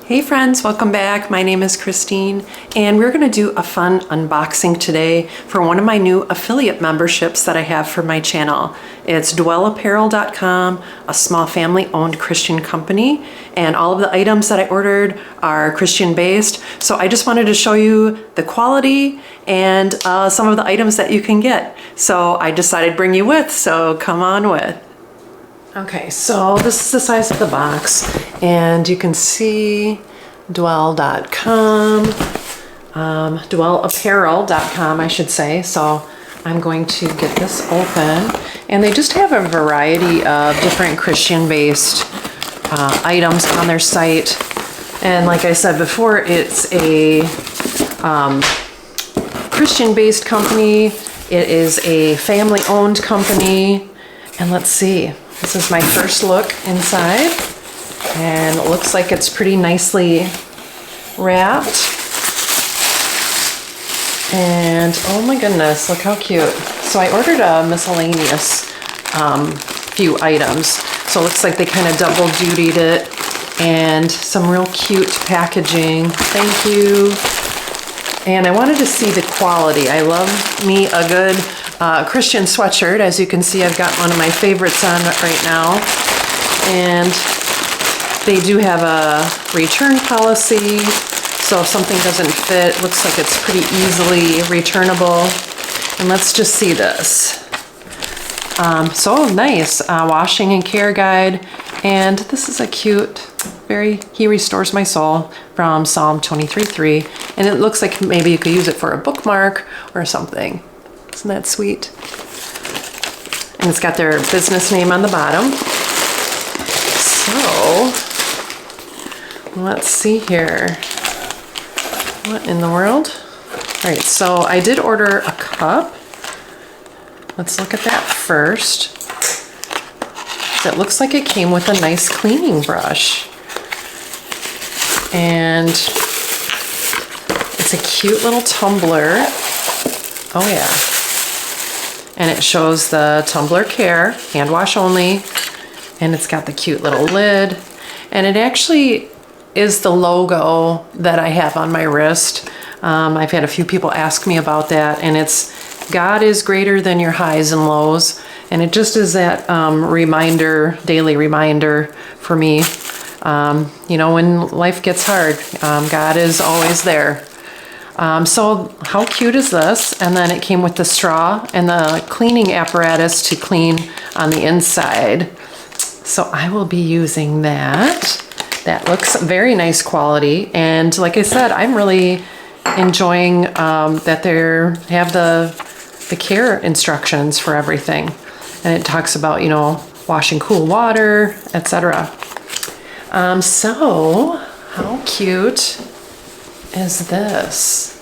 Hey friends, welcome back. My name is Christine and we're going to do a fun unboxing today for one of my new affiliate memberships that I have for my channel. It's dwellapparel.com, a small family-owned Christian company, and all of the items that I ordered are Christian-based. So I just wanted to show you the quality and some of the items that you can get. So I decided to bring you with, so come on with. Okay, so this is the size of the box, and you can see dwell.com, dwellapparel.com, I should say. So I'm going to get this open, and they just have a variety of different Christian-based items on their site. And like I said before, it's a Christian-based company. It is a family-owned company, and let's see. This is my first look inside, and it looks like it's pretty nicely wrapped. And oh my goodness, look how cute. So I ordered a miscellaneous few items. So it looks like they kind of double dutied it, and some real cute packaging. Thank you. And I wanted to see the quality. I love me a good Christian sweatshirt. As you can see, I've got one of my favorites on right now. And they do have a return policy. So if something doesn't fit, looks like it's pretty easily returnable. And let's just see this. So nice, washing and care guide. And this is a cute, He Restores My Soul from Psalm 23:3. And it looks like maybe you could use it for a bookmark or something. Isn't that sweet? And it's got their business name on the bottom. So, let's see here. What in the world? All right, so I did order a cup. Let's look at that first. It looks like it came with a nice cleaning brush. And it's a cute little tumbler. Oh yeah. And it shows the tumbler care, hand wash only. And it's got the cute little lid. And it actually is the logo that I have on my wrist. I've had a few people ask me about that, and it's God is greater than your highs and lows. And it just is that reminder, daily reminder for me. You know, when life gets hard, God is always there. So how cute is this? And then it came with the straw and the cleaning apparatus to clean on the inside. So I will be using that. That looks very nice quality. And like I said, I'm really enjoying that they have the care instructions for everything. And it talks about, you know, washing cool water, etc. So how cute is this?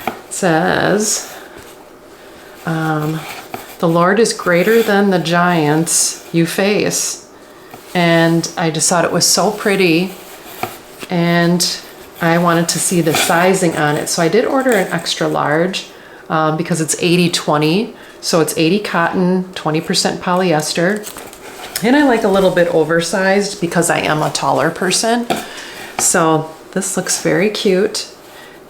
It says, the Lord is greater than the giants you face. And I just thought it was so pretty, and I wanted to see the sizing on it. So I did order an extra large because it's 80-20. So it's 80 cotton, 20% polyester. And I like a little bit oversized because I am a taller person. So this looks very cute.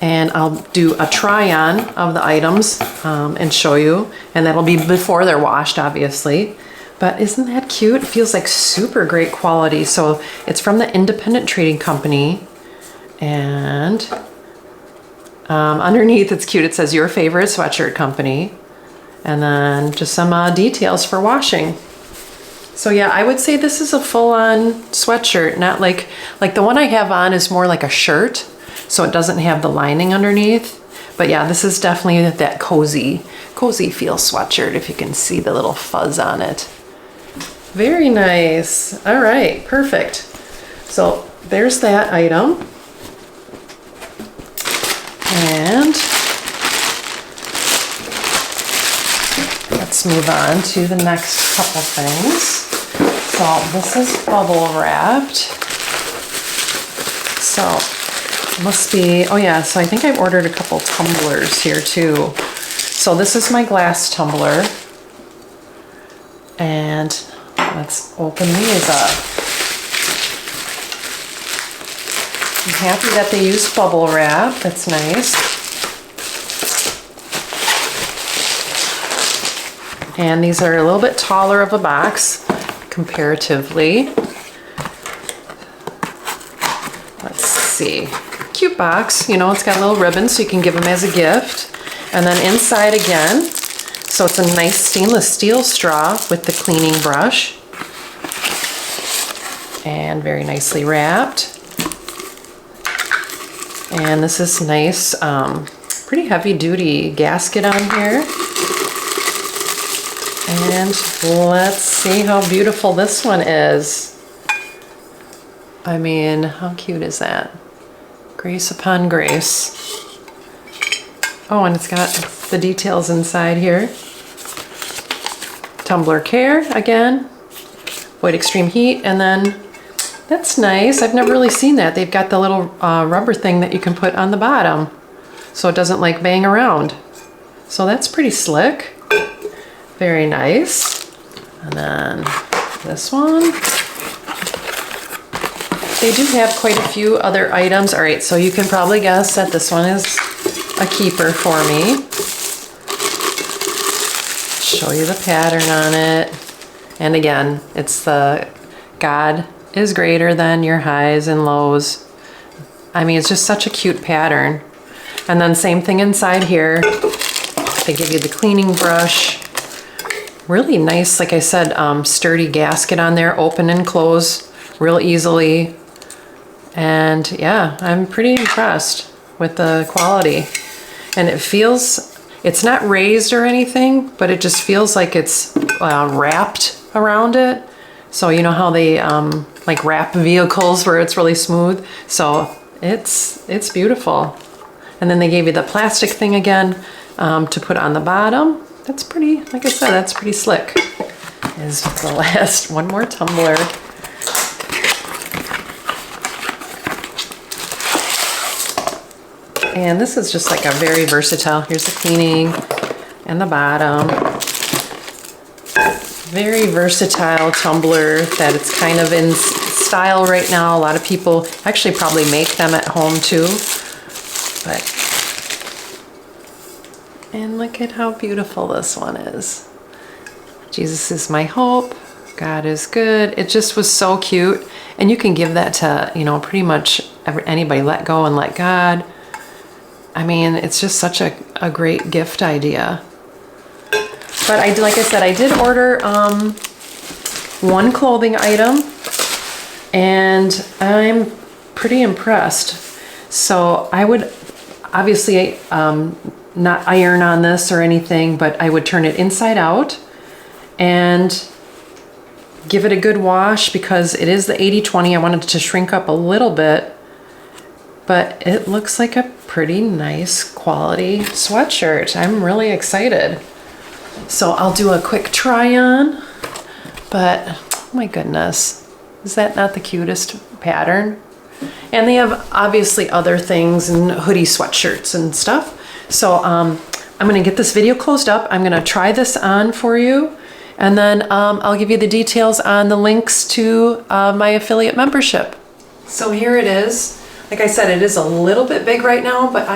And I'll do a try-on of the items and show you. And that'll be before they're washed, obviously. But isn't that cute? It feels like super great quality. So it's from the Independent Trading Company. And underneath, it's cute. It says your favorite sweatshirt company. And then just some details for washing. So yeah, I would say this is a full-on sweatshirt, not like the one I have on is more like a shirt. So it doesn't have the lining underneath. But yeah, this is definitely that cozy feel sweatshirt, if you can see the little fuzz on it. Very nice. All right, perfect. So there's that item. And let's move on to the next couple things. So this is bubble wrapped. So must be, oh yeah, so I think I ordered a couple tumblers here too. So this is my glass tumbler. And let's open these up. I'm happy that they used bubble wrap. That's nice. And these are a little bit taller of a box comparatively. Let's see. Cute box. You know, it's got a little ribbon so you can give them as a gift. And then inside again, so it's a nice stainless steel straw with the cleaning brush. And very nicely wrapped. And this is nice, pretty heavy duty gasket on here. And let's see how beautiful this one is. I mean, how cute is that? Grace upon grace. Oh, and it's got the details inside here. Tumbler care again. Avoid extreme heat, and then that's nice. I've never really seen that. They've got the little rubber thing that you can put on the bottom so it doesn't like bang around. So that's pretty slick. Very nice. And then this one. They do have quite a few other items. All right, so you can probably guess that this one is a keeper for me. Show you the pattern on it. And again, it's the God is greater than your highs and lows. I mean, it's just such a cute pattern. And then same thing inside here. They give you the cleaning brush. Really nice, like I said, sturdy gasket on there, open and close real easily. And yeah, I'm pretty impressed with the quality. And it feels, it's not raised or anything, but it just feels like it's wrapped around it. So you know how they like wrap vehicles where it's really smooth? So it's beautiful. And then they gave you the plastic thing again to put on the bottom. That's pretty, like I said, that's pretty slick. Is the last one more tumbler. And this is just like a very versatile, here's the cleaning and the bottom. Very versatile tumbler that it's kind of in style right now. A lot of people actually probably make them at home too. But, and look at how beautiful this one is. Jesus is my hope. God is good. It just was so cute. And you can give that to, you know, pretty much anybody. Let go and let God. I mean, it's just such a great gift idea. But like I said, I did order one clothing item and I'm pretty impressed. So I would obviously not iron on this or anything, but I would turn it inside out and give it a good wash because it is the 80-20. I wanted it to shrink up a little bit, but it looks like a pretty nice quality sweatshirt. I'm really excited. So I'll do a quick try on, but oh my goodness, is that not the cutest pattern? And they have obviously other things and hoodie sweatshirts and stuff. So I'm gonna get this video closed up. I'm gonna try this on for you. And then I'll give you the details on the links to my affiliate membership. So here it is. Like I said, it is a little bit big right now, but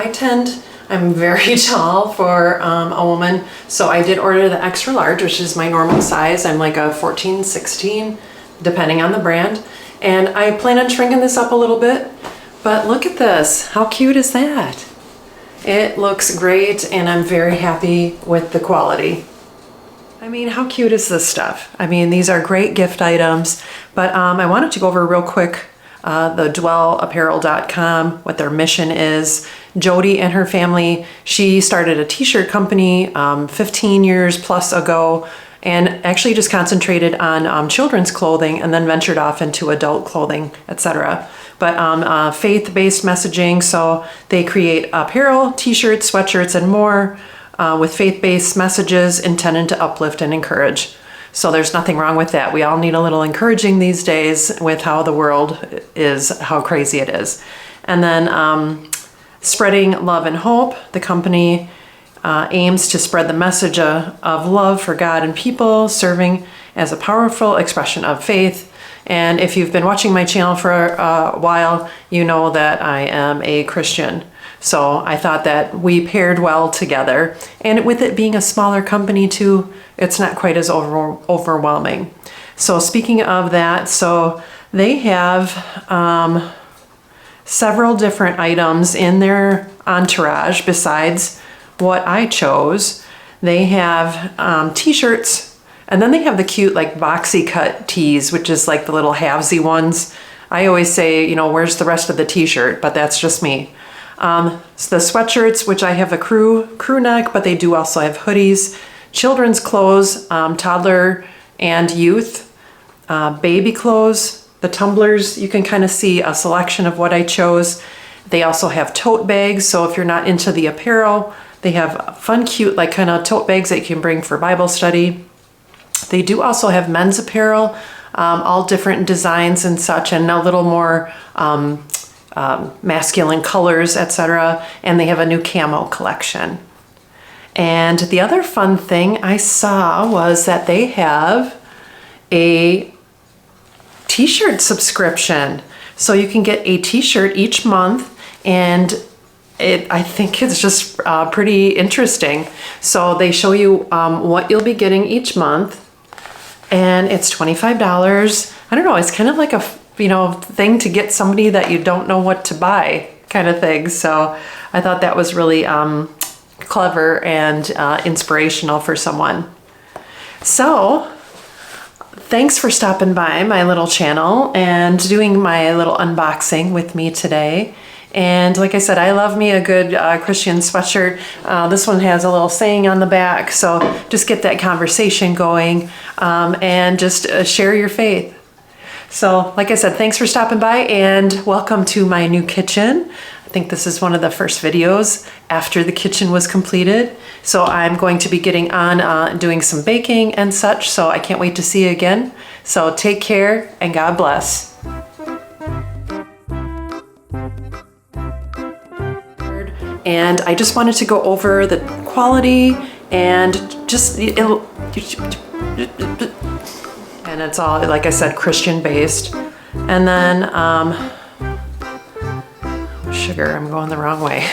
I'm very tall for a woman. So I did order the extra large, which is my normal size. I'm like a 14, 16, depending on the brand. And I plan on shrinking this up a little bit, but look at this. How cute is that? It looks great, and I'm very happy with the quality. I mean, how cute is this stuff? I mean, these are great gift items, but I wanted to go over real quick the dwellapparel.com, what their mission is. Jody and her family, she started a t-shirt company 15 years plus ago, and actually just concentrated on children's clothing and then ventured off into adult clothing, etc. But faith-based messaging, so they create apparel, t-shirts, sweatshirts, and more with faith-based messages intended to uplift and encourage. So there's nothing wrong with that. We all need a little encouraging these days with how the world is, how crazy it is. And then spreading love and hope. The company aims to spread the message of love for God and people, serving as a powerful expression of faith And if you've been watching my channel for a while, you know that I am a Christian. So I thought that we paired well together. And with it being a smaller company too, it's not quite as overwhelming. So speaking of that, so they have several different items in their entourage besides what I chose. They have t-shirts, and then they have the cute like boxy cut tees, which is like the little halvesy ones. I always say, you know, where's the rest of the t-shirt? But that's just me. So the sweatshirts, which I have a crew neck, but they do also have hoodies, children's clothes, toddler and youth, baby clothes, the tumblers. You can kind of see a selection of what I chose. They also have tote bags. So if you're not into the apparel, they have fun, cute, like kind of tote bags that you can bring for Bible study. They do also have men's apparel, all different designs and such, and a little more masculine colors, etc. And they have a new camo collection. And the other fun thing I saw was that they have a t-shirt subscription. So you can get a t-shirt each month, and I think it's just pretty interesting. So they show you what you'll be getting each month, and it's $25. I don't know, it's kind of like a thing to get somebody that you don't know what to buy kind of thing. So I thought that was really clever and inspirational for someone. So thanks for stopping by my little channel and doing my little unboxing with me today. And like I said, I love me a good Christian sweatshirt. This one has a little saying on the back, so just get that conversation going and just share your faith. So like I said, thanks for stopping by and welcome to my new kitchen. I think this is one of the first videos after the kitchen was completed. So I'm going to be getting on doing some baking and such, so I can't wait to see you again. So take care and God bless. And I just wanted to go over the quality and just, and it's all, like I said, Christian based. And then, sugar, I'm going the wrong way.